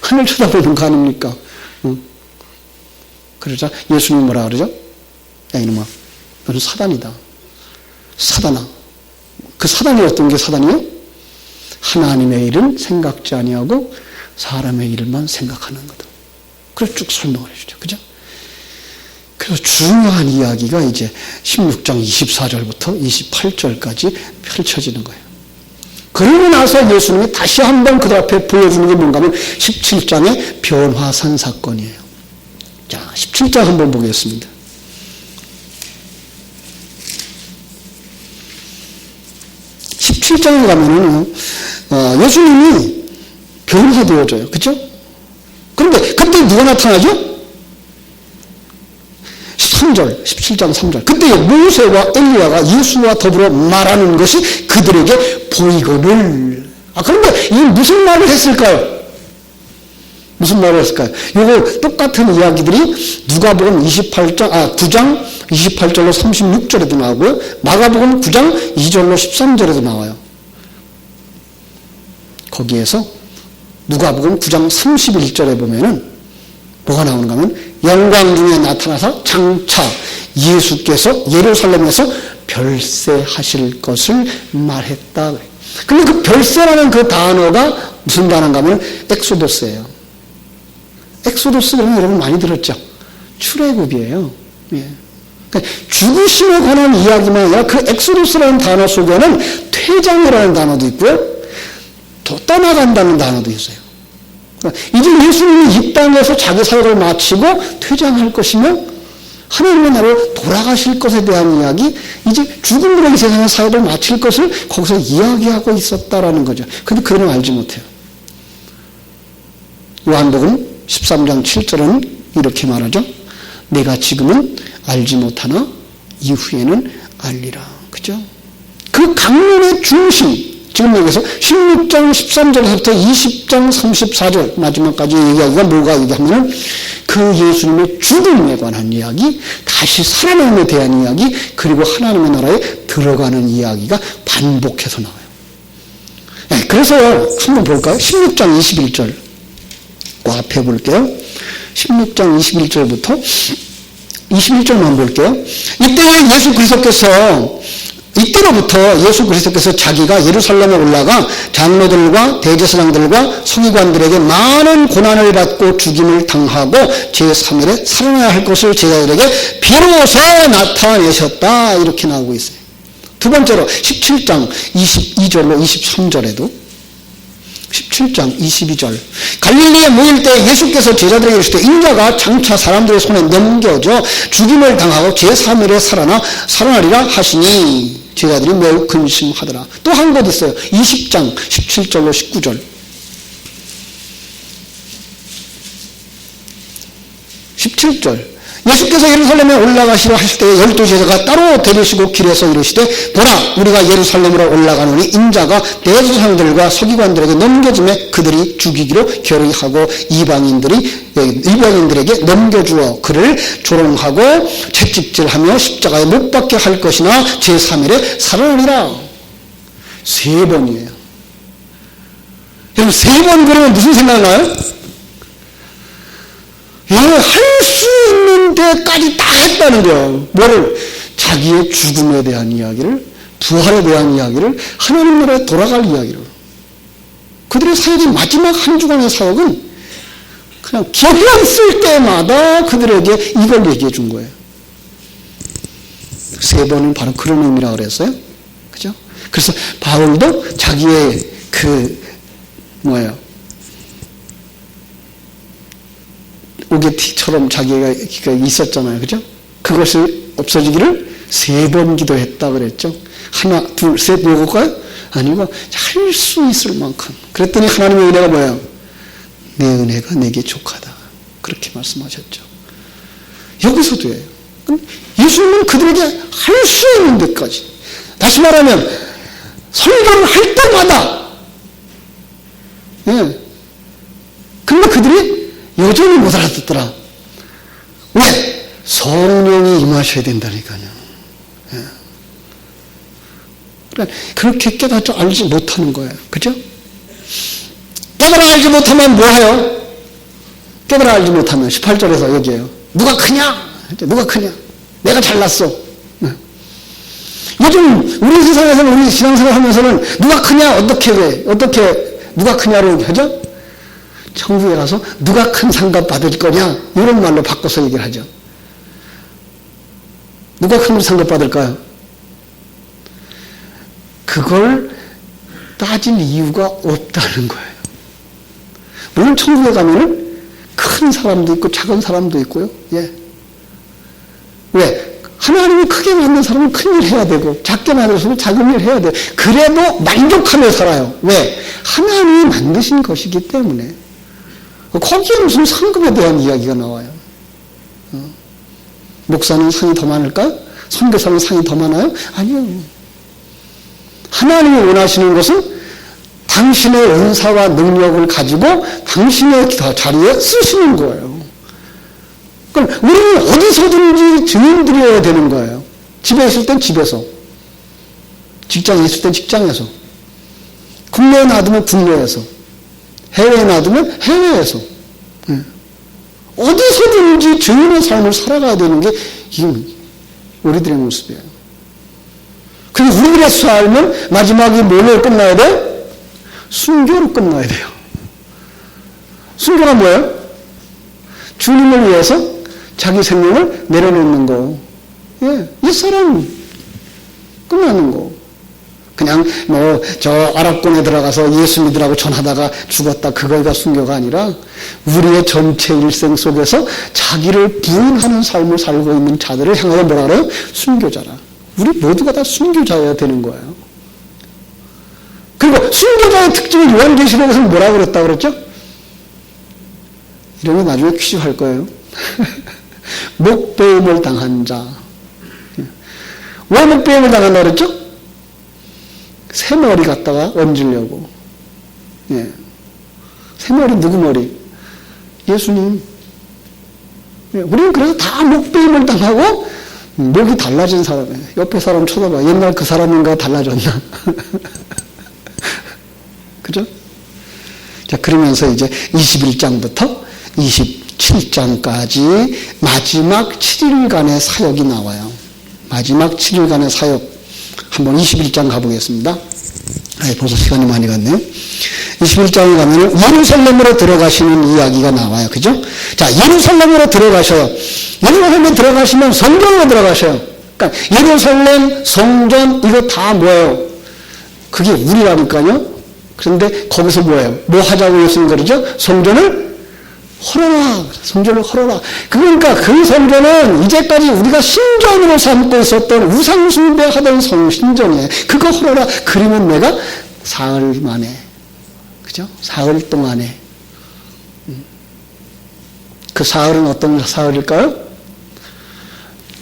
하늘 쳐다보는 거 아닙니까? 그러자 예수님 뭐라 그러죠? 야 이놈아, 너는 사단이다. 사단아. 그 사단이 어떤 게 사단이에요? 하나님의 일은 생각지 아니하고 사람의 일만 생각하는 거다. 그래서 쭉 설명을 해주죠. 그죠? 그래서 중요한 이야기가 이제 16장 24절부터 28절까지 펼쳐지는 거예요. 그러고 나서 예수님이 다시 한번 그들 앞에 보여주는 게 뭔가 하면 17장의 변화산 사건이에요. 자, 17장 한번 보겠습니다. 17장에 가면은 예수님이 변화되어져요. 그렇죠? 그런데 그때 누가 나타나죠? 3절, 17장 3절. 그때 모세와 엘리야가 예수와 더불어 말하는 것이 그들에게 보이거늘. 그런데 이 무슨 말을 했을까요? 무슨 말을 했을까요? 요거 똑같은 이야기들이 누가복음 9장 28절로 36절에도 나오고요. 마가복음 9장 2절로 13절에도 나와요. 거기에서 누가복음 9장 31절에 보면은 뭐가 나오는가 하면 영광 중에 나타나서 장차 예수께서 예루살렘에서 별세하실 것을 말했다. 근데 그 별세라는 그 단어가 무슨 단어인가 하면 엑소도스예요. 엑소도스 그러면 여러분 많이 들었죠? 출애굽이에요. 예. 그러니까 죽으심에 관한 이야기만 아니라 그 엑소도스라는 단어 속에는 퇴장이라는 단어도 있고요. 또 떠나간다는 단어도 있어요. 그러니까 이제 예수님이 이 땅에서 자기 사역을 마치고 퇴장할 것이며 하나님의 나라로 돌아가실 것에 대한 이야기, 이제 죽음으로 이 세상의 사역을 마칠 것을 거기서 이야기하고 있었다라는 거죠. 근데 그들은 알지 못해요. 요한복음 13장 7절은 이렇게 말하죠. 내가 지금은 알지 못하나 이후에는 알리라. 그죠? 그 강론의 중심, 지금 여기서 16장 13절에서부터 20장 34절 마지막까지 이야기가 뭐가 얘기하면 그 예수님의 죽음에 관한 이야기, 다시 살아남음에 대한 이야기, 그리고 하나님의 나라에 들어가는 이야기가 반복해서 나와요. 네, 그래서 한번 볼까요? 16장 21절 그 앞에 볼게요. 16장 21절부터 21절만 볼게요. 이때로부터 예수 그리스도께서 자기가 예루살렘에 올라가 장로들과 대제사장들과 서기관들에게 많은 고난을 받고 죽임을 당하고 제3일에 살아나야 할 것을 제자들에게 비로소 나타내셨다. 이렇게 나오고 있어요. 두 번째로 17장 22절로 23절에도 17장 22절 갈릴리에 모일 때 예수께서 제자들에게 이르시되 인자가 장차 사람들의 손에 넘겨져 죽임을 당하고 제3일에 살아나리라 하시니 제자들이 매우 근심하더라. 또 한 곳 있어요. 20장 17절로 19절 17절 예수께서 예루살렘에 올라가시려 하실 때 12제자가 따로 데리시고 길에서 이르시되 보라 우리가 예루살렘으로 올라가노니 인자가 대제사장들과 서기관들에게 넘겨짐에 그들이 죽이기로 결의하고 이방인들에게 넘겨주어 그를 조롱하고 채찍질하며 십자가에 못 박게 할 것이나 제3일에 살아나리라. 3번이에요. 여러분 3번 그러면 무슨 생각 나요? 할 수 있는 데까지 다 했다는 거예요. 뭐를? 자기의 죽음에 대한 이야기를, 부활에 대한 이야기를, 하나님 나라에 돌아갈 이야기를. 그들의 사역의 마지막 한 주간의 사역은 그냥 기억만 쓸 때마다 그들에게 이걸 얘기해 준 거예요. 3번은 바로 그런 의미라고 그랬어요. 그죠? 그래서 바울도 자기의 오게티처럼 자기가 있었잖아요. 그죠? 그것이 없어지기를 3번 기도했다 그랬죠. 하나, 둘, 셋 요거일까요? 아니고 할 수 있을 만큼. 그랬더니 하나님의 은혜가 뭐예요? 내 은혜가 내게 족하다. 그렇게 말씀하셨죠. 여기서도예요. 예수님은 그들에게 할 수 있는 데까지. 다시 말하면 설교를 할 때마다 근데 그들이 여전히 못 알아듣더라. 왜? 성령이 임하셔야 된다니까요. 그러니까 그렇게 깨닫지 알지 못하는 거예요. 그죠? 깨달아 알지 못하면 뭐해요? 깨달아 알지 못하면 18절에서 얘기해요. 누가 크냐? 누가 크냐? 내가 잘났어. 요즘 우리 세상에서는 우리 신앙생활 하면서는 누가 크냐? 어떻게 누가 크냐로 하죠? 천국에 가서 누가 큰 상급 받을 거냐? 이런 말로 바꿔서 얘기를 하죠. 누가 큰 상급 받을까요? 그걸 따질 이유가 없다는 거예요. 물론 천국에 가면은 큰 사람도 있고 작은 사람도 있고요. 예. 왜? 하나님이 크게 만든 사람은 큰 일 해야 되고 작게 만든 사람은 작은 일 해야 돼요. 그래도 만족하며 살아요. 왜? 하나님이 만드신 것이기 때문에. 거기에 무슨 상급에 대한 이야기가 나와요. 목사는 상이 더 많을까요? 선교사는 상이 더 많아요? 아니요. 하나님이 원하시는 것은 당신의 은사와 능력을 가지고 당신의 자리에 쓰시는 거예요. 그럼 우리는 어디서든지 증인드려야 되는 거예요. 집에 있을 땐 집에서, 직장에 있을 땐 직장에서, 국내에 놔두면 국내에서, 해외에 놔두면 해외에서, 어디서든지 증인의 삶을 살아가야 되는 게 이게 우리들의 모습이에요. 그리고 우리들의 삶은 마지막에 뭘로 끝나야 돼요? 순교로 끝나야 돼요. 순교가 뭐예요? 주님을 위해서 자기 생명을 내려놓는 거. 예, 이 사람 끝나는 거. 그냥 저 아랍권에 들어가서 예수 믿으라고 전하다가 죽었다, 그거가 순교가 아니라 우리의 전체 일생 속에서 자기를 부인하는 삶을 살고 있는 자들을 향하여 뭐라 그래요? 순교자라. 우리 모두가 다 순교자여야 되는 거예요. 그리고 순교자의 특징을 요한계시록에서는 뭐라고 그랬다고 그랬죠? 이런 거 나중에 퀴즈 할 거예요. 목배임을 당한 자. 왜 목배임을 당한다고 그랬죠? 새 머리 갖다가 얹으려고. 예. 새 머리 누구 머리? 예수님. 예. 우리는 그래서 다 목배임을 당하고 목이 달라진 사람이에요. 옆에 사람 쳐다봐. 옛날 그 사람인가 달라졌나? 그죠? 자, 그러면서 이제 21장부터 27장까지 마지막 7일간의 사역이 나와요. 마지막 7일간의 사역. 한번 21장 가보겠습니다. 벌써 시간이 많이 갔네요. 21장에 가면 예루살렘으로 들어가시는 이야기가 나와요. 그죠? 자, 예루살렘으로 들어가셔요. 예루살렘에 들어가시면 성전으로 들어가셔요. 그러니까 예루살렘, 성전, 이거 다 뭐예요? 그게 우리라니까요. 그런데 거기서 뭐예요? 뭐 하자고 예수님 그러죠? 성전을 헐어라. 성전을 헐어라. 그러니까 그 성전은 이제까지 우리가 신전으로 삼고 있었던 우상숭배하던 신전이에요. 그거 헐어라. 그러면 내가 사흘 만에, 그죠? 사흘 동안에. 그 사흘은 어떤 사흘일까요?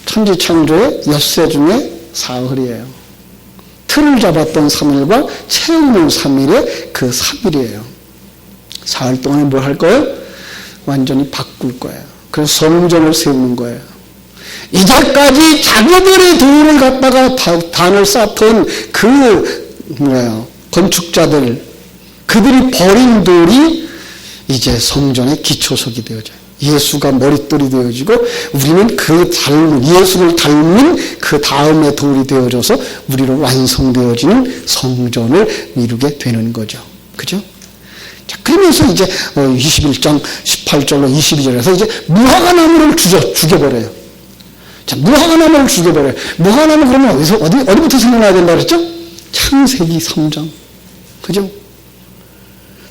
천지창조의 엿새 중에 사흘이에요. 틀을 잡았던 3일과 채우는 3일의 그 3일이에요. 사흘 동안에 뭘 할 거예요? 완전히 바꿀 거예요. 그래서 성전을 세우는 거예요. 이제까지 자기들의 돈을 갖다가 단을 쌓던 건축자들, 그들이 버린 돌이 이제 성전의 기초석이 되어져요. 예수가 머릿돌이 되어지고 우리는 그 예수를 닮은 그 다음의 돌이 되어져서 우리로 완성되어지는 성전을 이루게 되는 거죠. 그죠? 자, 그러면서 이제 21장 18절로 22절에서 이제 무화과나무를 죽여버려요. 자, 무화과나무를 죽여버려요. 무화과나무 그러면 어디부터 생각나야 된다 그랬죠? 창세기 3장. 그죠?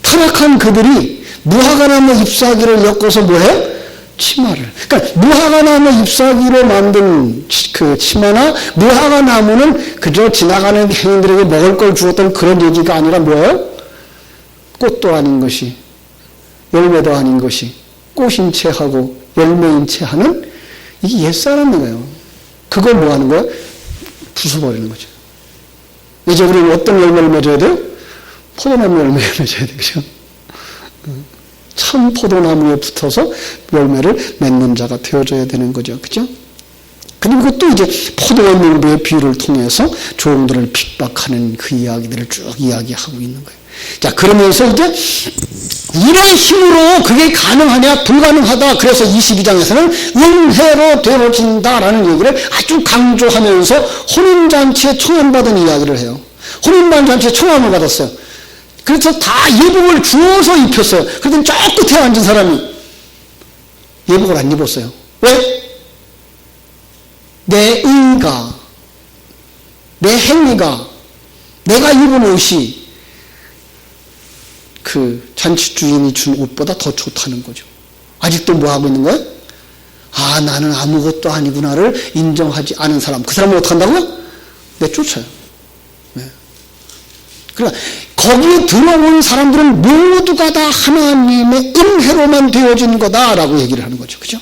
타락한 그들이 무화과나무 잎사귀를 엮어서 뭐해요? 치마를. 그러니까 무화과나무 잎사귀로 만든 그 치마나 무화과나무는 그저 지나가는 행인들에게 먹을 걸 주었던 그런 얘기가 아니라 뭐예요? 꽃도 아닌 것이, 열매도 아닌 것이, 꽃인 채 하고 열매인 채 하는 이게 옛사람이에요. 그걸 뭐 하는 거예요? 부숴버리는 거죠. 이제 우리는 어떤 열매를 맺어야 돼요? 포도나무 열매를 맺어야 돼요. 그죠? 참 포도나무에 붙어서 열매를 맺는 자가 되어져야 되는 거죠. 그죠? 그리고 또 이제 포도원 농부의 비유를 통해서 종들을 핍박하는 그 이야기들을 쭉 이야기하고 있는 거예요. 자, 그러면서 이제 이런 힘으로 그게 가능하냐, 불가능하다. 그래서 22장에서는 은혜로 되어진다라는 얘기를 아주 강조하면서 혼인잔치에 청함받은 이야기를 해요. 혼인잔치에 청함을 받았어요. 그래서 다 예복을 주어서 입혔어요. 그랬더니 저 끝에 앉은 사람이 예복을 안 입었어요. 왜? 내 의가, 내 행위가, 내가 입은 옷이 그 잔치 주인이 준 옷보다 더 좋다는 거죠. 아직도 뭐 하고 있는 거예요? 아, 나는 아무것도 아니구나를 인정하지 않은 사람. 그 사람은 어떻게 한다고요? 내쫓아요. 네. 그러니까 거기에 들어온 사람들은 모두가 다 하나님의 은혜로만 되어진 거다라고 얘기를 하는 거죠. 그죠?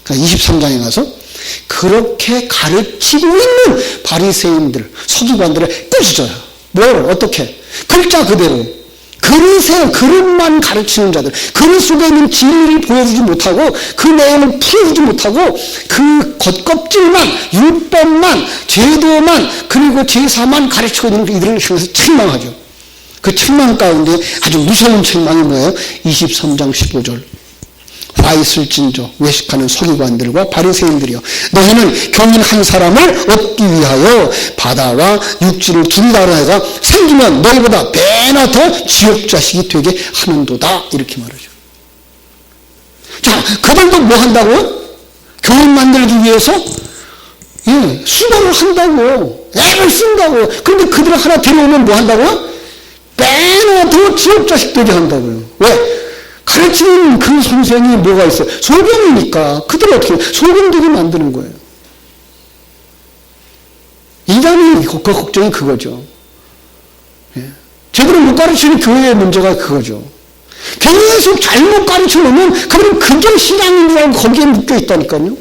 그러니까 23장에 가서 그렇게 가르치고 있는 바리새인들, 서기관들을 꾸짖어요. 뭘 어떻게? 글자 그대로. 그릇만 가르치는 자들, 그릇 속에 있는 진리를 보여주지 못하고 그 내용을 풀어주지 못하고 그 겉껍질만, 율법만, 제도만, 그리고 제사만 가르치고 있는 이들을 향해서 책망하죠. 그 책망 가운데 아주 무서운 책망이 뭐예요? 23장 15절. 와 있을진저 외식하는 서기관들과 바리새인들이여, 너희는 경인 한 사람을 얻기 위하여 바다와 육지를 둘 다 내가 생기면 너희보다 배나 더 지옥 자식이 되게 하는도다, 이렇게 말하죠. 자, 그들도 뭐 한다고요? 교인 만들기 위해서 수고를 한다고, 애를 쓴다고. 그런데 그들을 하나 데려오면 뭐 한다고요? 배나 더 지옥 자식 되게 한다고요. 왜? 가르치는 그 선생이 뭐가 있어요? 소금이니까 그들을 어떻게 소금되게 만드는 거예요. 이단이 그 걱정이 그거죠. 제대로 못 가르치는 교회의 문제가 그거죠. 계속 잘못 가르쳐놓으면 그들은 그게 신앙인 줄 알고 거기에 묶여 있다니까요.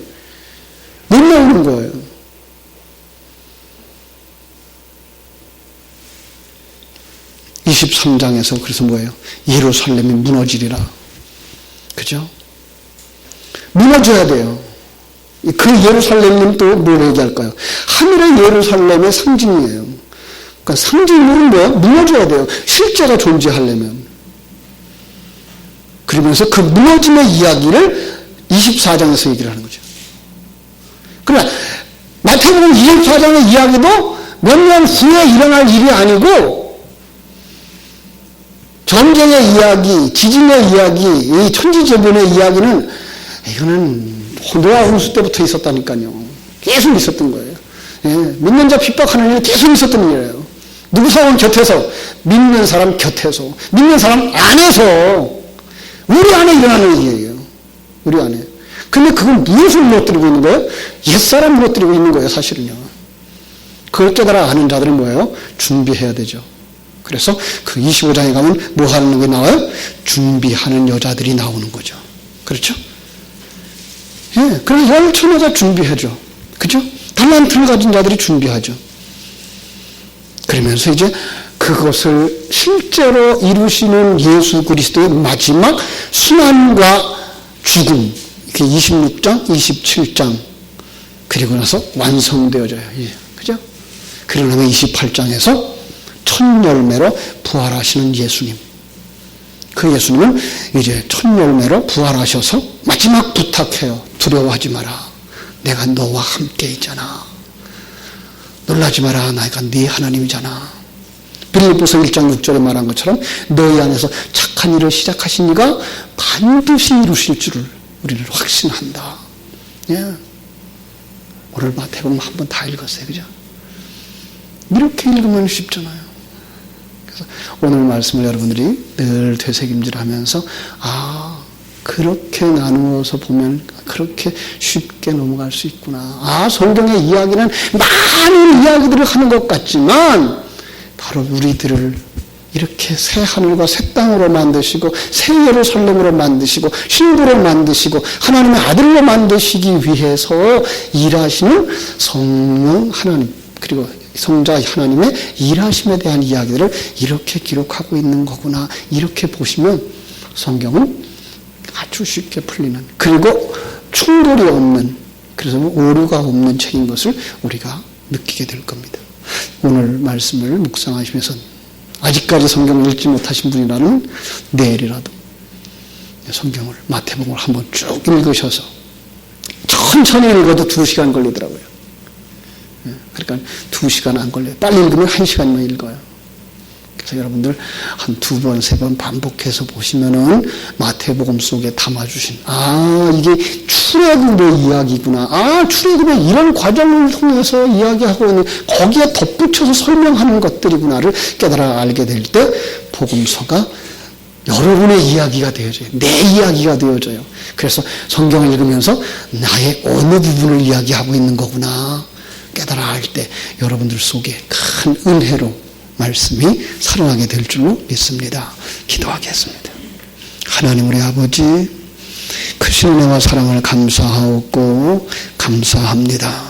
못 나오는 거예요. (23장에서) 그래서 뭐예요? 예루살렘이 무너지리라. 그죠? 무너져야 돼요. 그 예루살렘은 또 뭘 얘기할까요? 하늘의 예루살렘의 상징이에요. 그러니까 상징으로는 뭐야? 무너져야 돼요. 실제가 존재하려면. 그러면서 그 무너짐의 이야기를 24장에서 얘기를 하는 거죠. 그러나 마태복음 24장의 이야기도 몇 년 후에 일어날 일이 아니고 전쟁의 이야기, 지진의 이야기, 이 천지재변의 이야기는 이거는 노아 홍수 때부터 있었다니까요. 계속 있었던 거예요. 믿는 자 핍박하는 일이 계속 있었던 일이에요. 누구 사람 곁에서, 믿는 사람 곁에서, 믿는 사람 안에서, 우리 안에 일어나는 일이에요. 우리 안에. 근데 그건 무엇을 무너뜨리고 있는 거예요? 옛사람 무너뜨리고 있는 거예요, 사실은요. 그걸 깨달아 아는 자들은 뭐예요? 준비해야 되죠. 그래서 그 25장에 가면 뭐 하는 게 나와요? 준비하는 여자들이 나오는 거죠. 그렇죠? 예, 그래서 열처녀가 준비하죠. 그죠? 달란트를 가진 자들이 준비하죠. 그러면서 이제 그것을 실제로 이루시는 예수 그리스도의 마지막 순환과 죽음, 26장, 27장, 그리고 나서 완성되어져요. 그죠? 그리고 나면 28장에서 첫 열매로 부활하시는 예수님. 그 예수님은 이제 첫 열매로 부활하셔서 마지막 부탁해요. 두려워하지 마라. 내가 너와 함께 있잖아. 놀라지 마라. 내가 네 하나님이잖아. 빌립보서 1장 6절에 말한 것처럼 너희 안에서 착한 일을 시작하신 이가 반드시 이루실 줄을 우리는 확신한다. 예. 오늘 마태복음 한번 다 읽었어요. 그죠? 이렇게 읽으면 쉽잖아요. 그래서 오늘 말씀을 여러분들이 늘 되새김질하면서 그렇게 나누어서 보면 그렇게 쉽게 넘어갈 수 있구나. 성경의 이야기는 많은 이야기들을 하는 것 같지만 바로 우리들을 이렇게 새 하늘과 새 땅으로 만드시고 새 예루살렘으로 만드시고 신부로 만드시고 하나님의 아들로 만드시기 위해서 일하시는 성령 하나님, 그리고 성자 하나님의 일하심에 대한 이야기들을 이렇게 기록하고 있는 거구나. 이렇게 보시면 성경은 아주 쉽게 풀리는, 그리고 충돌이 없는, 그래서 오류가 없는 책인 것을 우리가 느끼게 될 겁니다. 오늘 말씀을 묵상하시면서 아직까지 성경을 읽지 못하신 분이라면 내일이라도 성경을, 마태복음을 한번 쭉 읽으셔서 천천히 읽어도 2시간 걸리더라고요. 그러니까 2시간 안 걸려요. 빨리 읽으면 1시간만 읽어요. 그래서 여러분들 한 2번, 3번 반복해서 보시면은 마태복음 속에 담아주신, 이게 출애굽의 이야기구나. 출애굽의 이런 과정을 통해서 이야기하고 있는, 거기에 덧붙여서 설명하는 것들이구나를 깨달아 알게 될 때 복음서가 여러분의 이야기가 되어져요. 내 이야기가 되어져요. 그래서 성경을 읽으면서 나의 어느 부분을 이야기하고 있는 거구나 깨달아 알 때 여러분들 속에 큰 은혜로 말씀이 살아나게 될 줄로 믿습니다. 기도하겠습니다. 하나님 우리 아버지, 크신 은혜와 사랑을 감사하고 감사합니다.